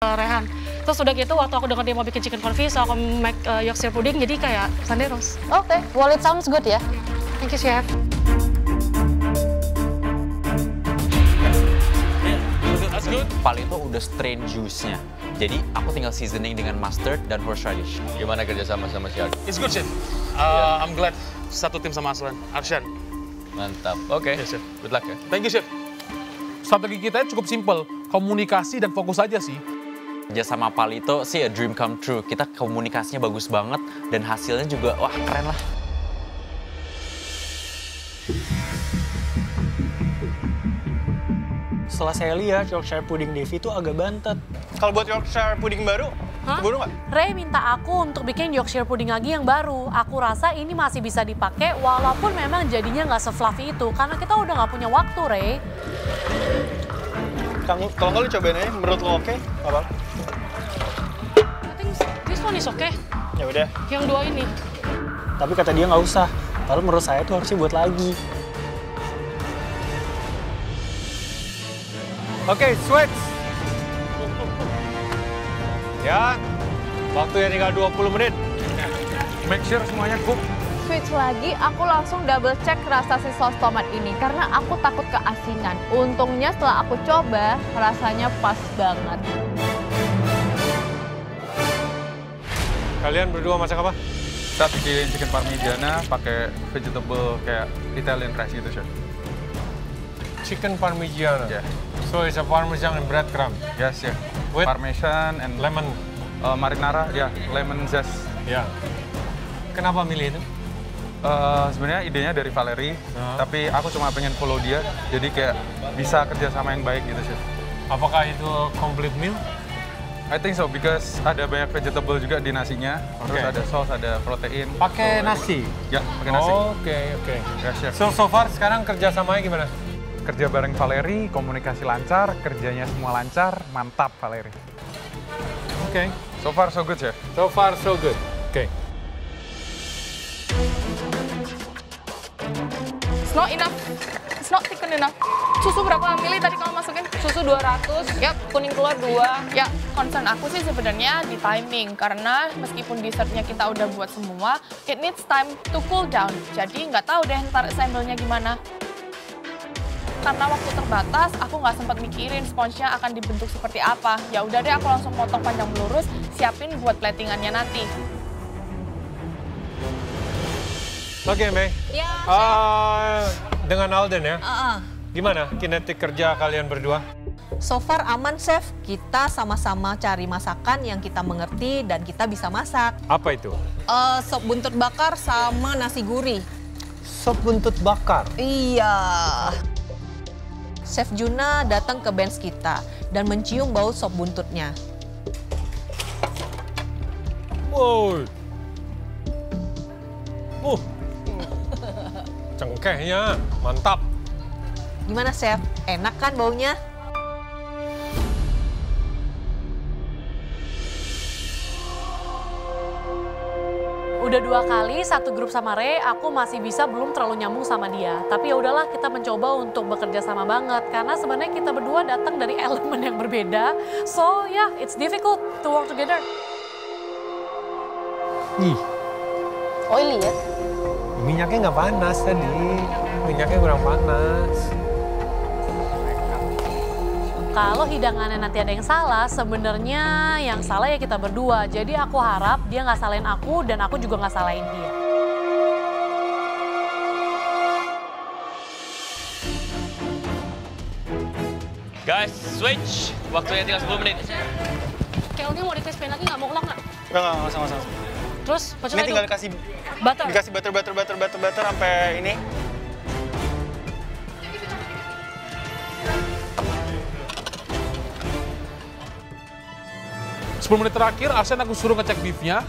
Rehan. Terus udah gitu waktu aku dengar dia mau bikin chicken confit, so aku make Yorkshire pudding, jadi kayak Sanderos. Oke, well it sounds good ya. Thank you, Chef. That's good. Pal itu udah strain juice-nya. Jadi aku tinggal seasoning dengan mustard dan horseradish. Gimana kerjasama sama si Adi? It's good, Chef. I'm glad satu tim sama Arshan. Mantap. Oke, Yes, Chef. good luck ya. Thank you, Chef. Strategi kita cukup simpel, komunikasi dan fokus aja sih. Kerja sama Pal itu sih a dream come true. Kita komunikasinya bagus banget dan hasilnya juga wah keren lah. Setelah saya lihat Yorkshire pudding Devi itu agak bantet. Kalau buat Yorkshire pudding baru, boleh nggak? Ray minta aku untuk bikin Yorkshire pudding lagi yang baru. Aku rasa ini masih bisa dipakai walaupun memang jadinya nggak se-fluffy itu. Karena kita udah nggak punya waktu, Ray. Kalau nggak lu cobain aja, menurut lo oke? Apa? I think this one is okay. Ya udah. Yang dua ini. Tapi kata dia nggak usah. Kalau menurut saya tuh harusnya buat lagi. Oke, switch. Ya, waktunya tinggal 20 menit. Make sure semuanya cook. Switch lagi, aku langsung double check rasa si saus tomat ini karena aku takut keasinan. Untungnya setelah aku coba, rasanya pas banget. Kalian berdua masak apa? Kita bikin chicken parmigiana pakai vegetable kayak Italian rice gitu, Chef. Chicken parmigiana. Yeah. So it's a parmesan and breadcrumb. Yes, yeah. With Parmesan and lemon. marinara, ya, lemon zest. Ya. Kenapa milih itu? Sebenarnya idenya dari Valerie, tapi aku cuma pengen follow dia, jadi kayak bisa kerjasama yang baik gitu, Chef. Apakah itu complete meal? I think so, because ada banyak vegetable juga di nasinya, terus ada saus, ada protein. Pakai nasi? Ya, pakai nasi. Oke. Ya, Chef. So far sekarang kerjasamanya gimana? Kerja bareng Valerie, komunikasi lancar, kerjanya semua lancar, mantap Valerie. Oke. So far so good, Chef. So far so good. Oke. It's not enough. It's not thicken enough. Susu berapa mili tadi kamu masukin? Susu 200. Yap, kuning telur 2. Ya, concern aku sih sebenarnya di timing. Karena meskipun dessertnya kita udah buat semua, it needs time to cool down. Jadi nggak tahu deh ntar assemble-nya gimana. Karena waktu terbatas, aku nggak sempat mikirin sponsnya akan dibentuk seperti apa. Ya udah deh, aku langsung potong panjang lurus, siapin buat platingannya nanti. Oke, Mei. Ya, Dengan Alden ya? Gimana kinetik kerja kalian berdua? So far aman, Chef. Kita sama-sama cari masakan yang kita mengerti dan kita bisa masak. Apa itu? Sop buntut bakar sama nasi gurih. Sop buntut bakar. Iya. Chef Juna datang ke bench kita dan mencium bau sop buntutnya. Wow. Cengkehnya mantap. Gimana, Chef? Enak kan baunya? Udah 2 kali satu grup sama Ray, aku masih bisa belum terlalu nyambung sama dia. Tapi ya udahlah, kita mencoba untuk bekerja sama banget karena sebenarnya kita berdua datang dari elemen yang berbeda. So yeah, it's difficult to work together. Oily ya? Minyaknya nggak panas tadi. Minyaknya kurang panas. Kalau hidangannya nanti ada yang salah, sebenarnya yang salah ya kita berdua. Jadi aku harap dia nggak salahin aku dan aku juga nggak salahin dia. Guys, switch. Waktunya tinggal 10 menit. Kelnya mau dikrispin lagi nggak mau ulang nggak? Enggak, usah. Terus, what should Ini I do? tinggal dikasih Butter. dikasih butter sampai ini. Sepuluh menit terakhir, Arsene aku suruh ngecek beefnya.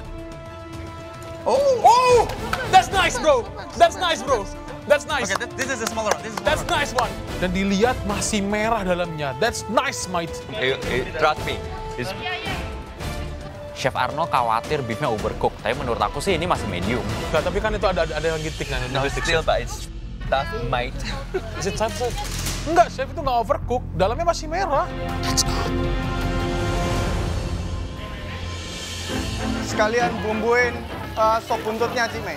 Oh! That's nice, bro. That's nice, bro. That's nice. Okay, this is the smaller one. That's nice one. Dan dilihat masih merah dalamnya. That's nice, mate. Trust me. Chef Arno khawatir beefnya overcook, tapi menurut aku sih ini masih medium. Enggak, tapi kan itu ada yang gitik kan. No, still, but it's tough, mate. Is it tough, Chef? Enggak, Chef, itu nggak overcook. Dalamnya masih merah. That's good. sekalian bumbuin sop buntutnya, Cime.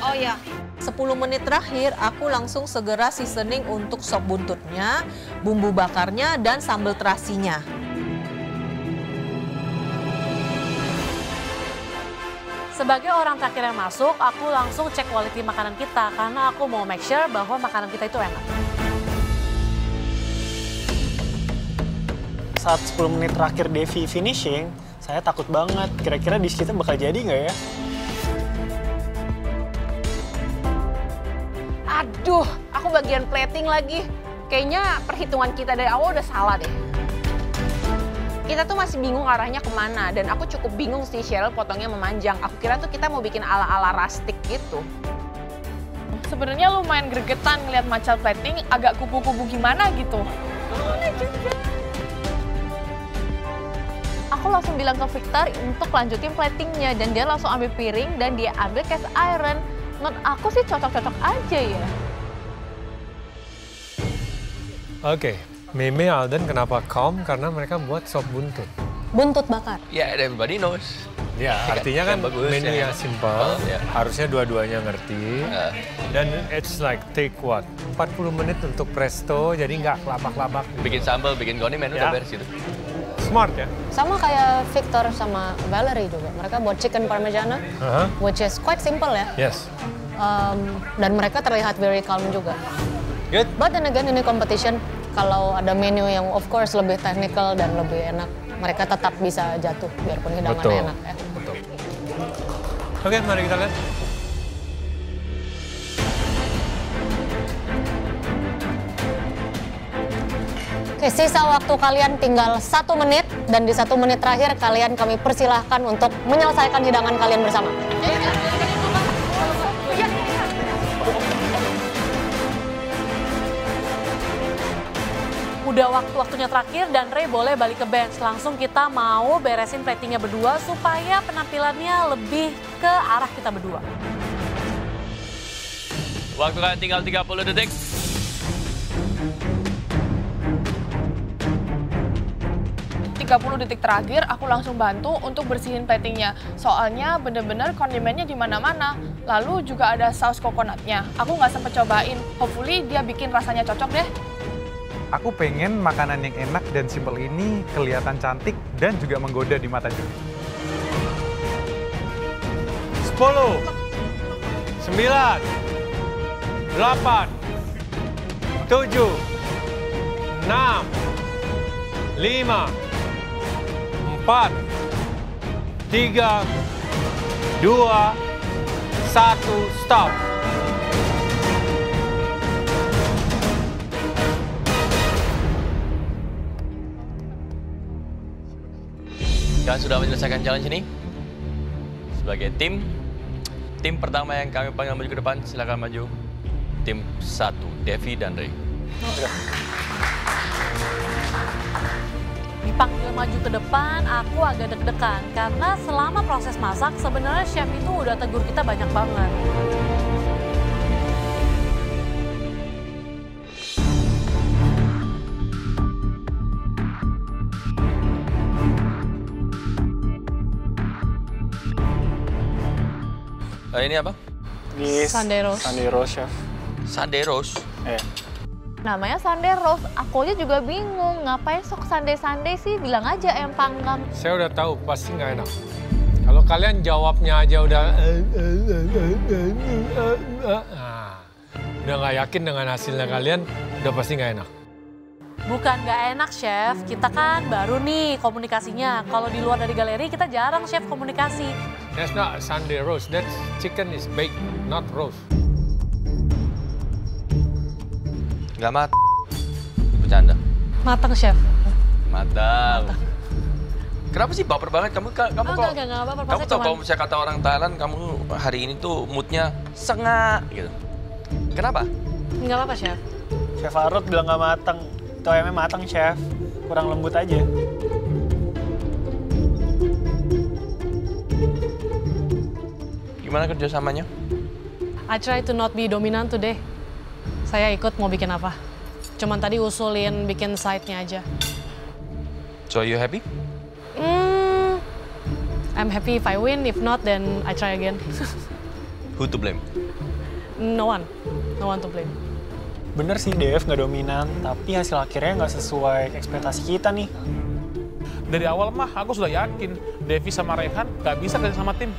Oh ya, 10 menit terakhir aku langsung segera seasoning untuk sop buntutnya, bumbu bakarnya, dan sambal terasinya. Sebagai orang terakhir yang masuk, aku langsung cek quality makanan kita karena aku mau make sure bahwa makanan kita itu enak. Saat 10 menit terakhir Devi finishing, saya takut banget. Kira-kira dish kita bakal jadi nggak ya? Aduh, aku bagian plating lagi. Kayaknya perhitungan kita dari awal udah salah deh. Kita tuh masih bingung arahnya kemana, dan aku cukup bingung sih Cheryl potongnya memanjang. Aku kira tuh kita mau bikin ala-ala rustic gitu. Sebenarnya lumayan gregetan ngeliat Macal plating, agak kubu-kubu gimana gitu. Aku langsung bilang ke Victor untuk lanjutin platingnya, dan dia langsung ambil piring dan dia ambil cast iron. Menurut aku sih cocok-cocok aja ya. Oke, Meme, Alden kenapa calm? Karena mereka buat sop buntut. Buntut bakar. Ya, yeah, everybody knows. Ya, artinya kan bagus, menu yang simple, harusnya dua-duanya ngerti. Dan it's like take what? 40 menit untuk presto, jadi nggak kelabak-labak. Bikin sambal, bikin kondimen, udah beres gitu. Smart ya? Sama kayak Victor sama Valerie juga. Mereka buat chicken parmigiana, which is quite simple ya. Yes. Dan mereka terlihat very calm juga. Good. But then again, ini competition. Kalau ada menu yang of course lebih technical dan lebih enak, mereka tetap bisa jatuh biarpun hidangannya enak ya. Betul. Oke, mari kita lihat. Oke, sisa waktu kalian tinggal 1 menit dan di 1 menit terakhir kalian kami persilahkan untuk menyelesaikan hidangan kalian bersama. Udah waktu-waktunya terakhir dan Ray boleh balik ke bench. Langsung kita mau beresin platingnya berdua supaya penampilannya lebih ke arah kita berdua. Waktu kalian tinggal 30 detik. Detik terakhir aku langsung bantu untuk bersihin platingnya. Soalnya bener-bener kondimennya di mana-mana. Lalu juga ada saus coconutnya. Aku nggak sempet cobain. Hopefully dia bikin rasanya cocok deh. Aku pengen makanan yang enak dan simpel ini kelihatan cantik dan juga menggoda di mata juri. 10, 9, 8, 7, 6, 5, 4, 3, 2, 1, stop. Kalian sudah menyelesaikan challenge ini? Sebagai tim pertama yang kami panggil maju ke depan, silakan maju. Tim 1, Devi dan Ray. Dipanggil maju ke depan, aku agak deg-degan. Karena selama proses masak, sebenarnya chef itu udah tegur kita banyak banget. Ini apa? Sunday roast. Sunday roast, chef. Sunday roast? Namanya Sunday roast, aku aja juga bingung. Ngapain sok Sunday sih? Bilang aja ayam panggang. Saya udah tahu, pasti nggak enak. Kalau kalian jawabnya aja udah nggak yakin dengan hasilnya kalian, udah pasti nggak enak. Bukan nggak enak, chef. Kita kan baru nih komunikasinya. Kalau di luar dari galeri, kita jarang, chef, komunikasi. That's not Sunday roast. That chicken is baked, not roast. Nggak matang. Bercanda. Matang, chef. Matang. Kenapa sih baper banget? Kamu kok? Enggak baper. Kamu tahu kalau misalnya kata orang Thailand, kamu hari ini tuh moodnya sengak gitu. Kenapa? Nggak apa-apa, chef. Chef Arut bilang nggak matang. Itu ayamnya matang, chef. Kurang lembut aja. Gimana kerjasamanya? I try to not be dominant today. Saya ikut mau bikin apa. Cuman tadi usulin bikin side-nya aja. So you happy? I'm I'm happy if I win. If not, then I try again. Who to blame? No one to blame. Bener sih Dev nggak dominan, tapi hasil akhirnya nggak sesuai ekspektasi kita nih. Dari awal mah aku sudah yakin Devi sama Rehan nggak bisa kerja sama tim.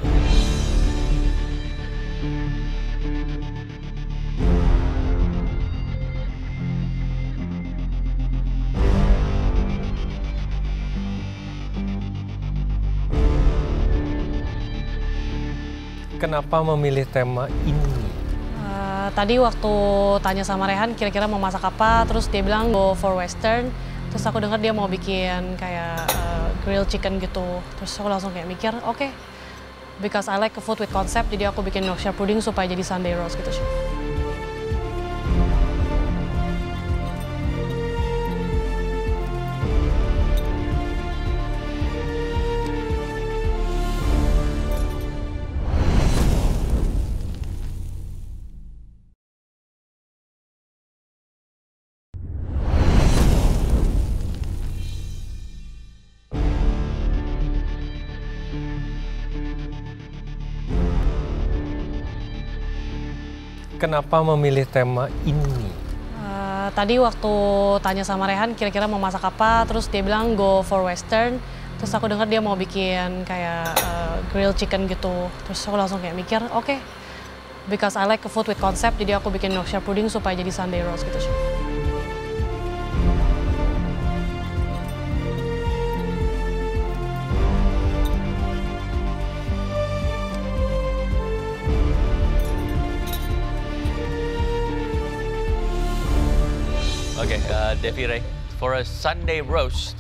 Kenapa memilih tema ini? Tadi waktu tanya sama Rehan kira-kira mau masak apa, terus dia bilang go for western. Terus aku dengar dia mau bikin kayak grilled chicken gitu. Terus aku langsung kayak mikir, oke. Because I like food with concept, jadi aku bikin Yorkshire pudding supaya jadi Sunday roast gitu. Kenapa memilih tema ini? Tadi waktu tanya sama Rehan kira-kira mau masak apa, terus dia bilang go for western. Terus aku dengar dia mau bikin kayak grilled chicken gitu. Terus aku langsung kayak mikir, oke. Because I like food with concept, jadi aku bikin Yorkshire pudding supaya jadi Sunday roast gitu. Okay, Devi Ray, for a Sunday roast,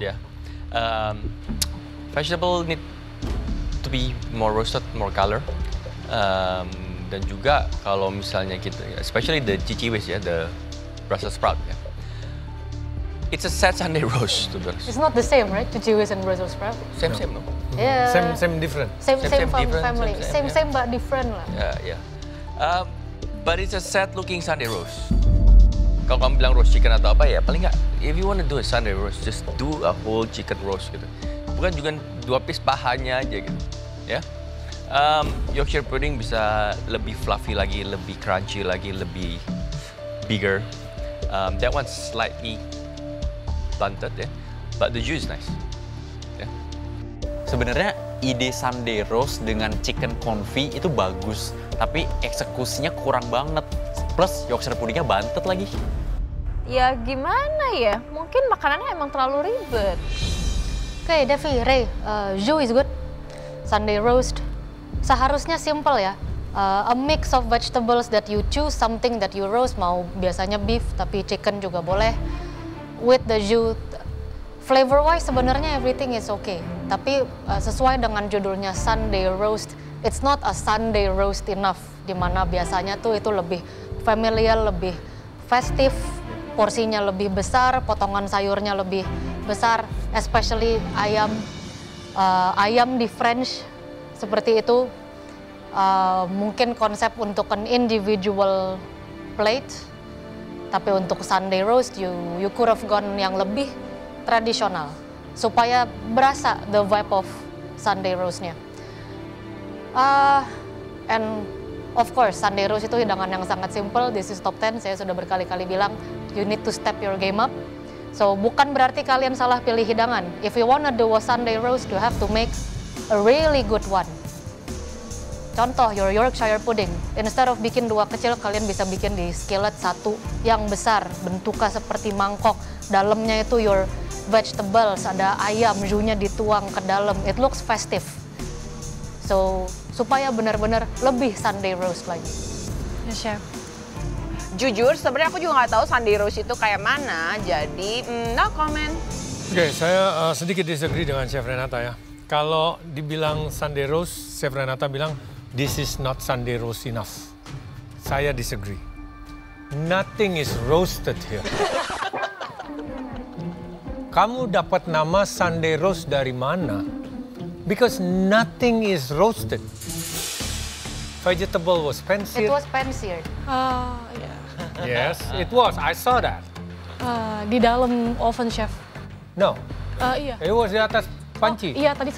vegetable need to be more roasted, more color. Dan juga kalau misalnya kita, especially the chichiwis the Brussels sprout it's a sad Sunday roast to be honest. It's not the same, right? Chichiwis and Brussels sprout. Same, no? Yeah. Same different. Same different, family. Same but different lah. Yeah. But it's a sad looking Sunday roast. Kalau kamu bilang roast chicken atau apa ya, paling nggak, if you want to do a Sunday roast, just do a whole chicken roast gitu. Bukan juga 2 piece pahanya aja gitu, ya. Yorkshire pudding bisa lebih fluffy lagi, lebih crunchy lagi, lebih bigger. That one's slightly blunted but the juice is nice. Sebenarnya ide Sunday roast dengan chicken confit itu bagus, tapi eksekusinya kurang banget. Plus Yorkshire puddingnya bantet lagi. Ya gimana ya, mungkin makanannya emang terlalu ribet. Okay, Devi, Ray, Zhu is good. Sunday roast. Seharusnya simple ya. A mix of vegetables that you choose, something that you roast, mau biasanya beef, tapi chicken juga boleh. With the Zhu, flavor-wise sebenarnya everything is okay. Tapi sesuai dengan judulnya Sunday roast, it's not a Sunday roast enough. Dimana biasanya tuh itu lebih familial, lebih festive, porsinya lebih besar, potongan sayurnya lebih besar, especially ayam di French seperti itu. Mungkin konsep untuk an individual plate, tapi untuk Sunday roast you could have gone yang lebih tradisional supaya berasa the vibe of Sunday roastnya. And of course, Sunday roast itu hidangan yang sangat simple. This is top 10, saya sudah berkali-kali bilang, you need to step your game up. So, bukan berarti kalian salah pilih hidangan. If you wanna do a Sunday roast, you have to make a really good one. Contoh, your Yorkshire pudding. Instead of bikin 2 kecil, kalian bisa bikin di skillet 1 yang besar. Bentuknya seperti mangkok. Dalamnya itu your vegetables, ada ayam, jus-nya dituang ke dalam. It looks festive. So, supaya benar-benar lebih Sunday roast lagi. Yes, Chef. Jujur, sebenarnya aku juga nggak tahu Sunday roast itu kayak mana, jadi no comment. Oke, saya sedikit disagree dengan Chef Renata ya. Kalau dibilang Sunday roast, Chef Renata bilang, this is not Sunday roast enough. Saya disagree. Nothing is roasted here. Kamu dapat nama Sunday roast dari mana? Because nothing is roasted. Vegetable was pan-seared. It was pan-seared. Yes, it was. I saw that. Di dalam oven, Chef. No. Iya. It was di atas panci. Iya, tadi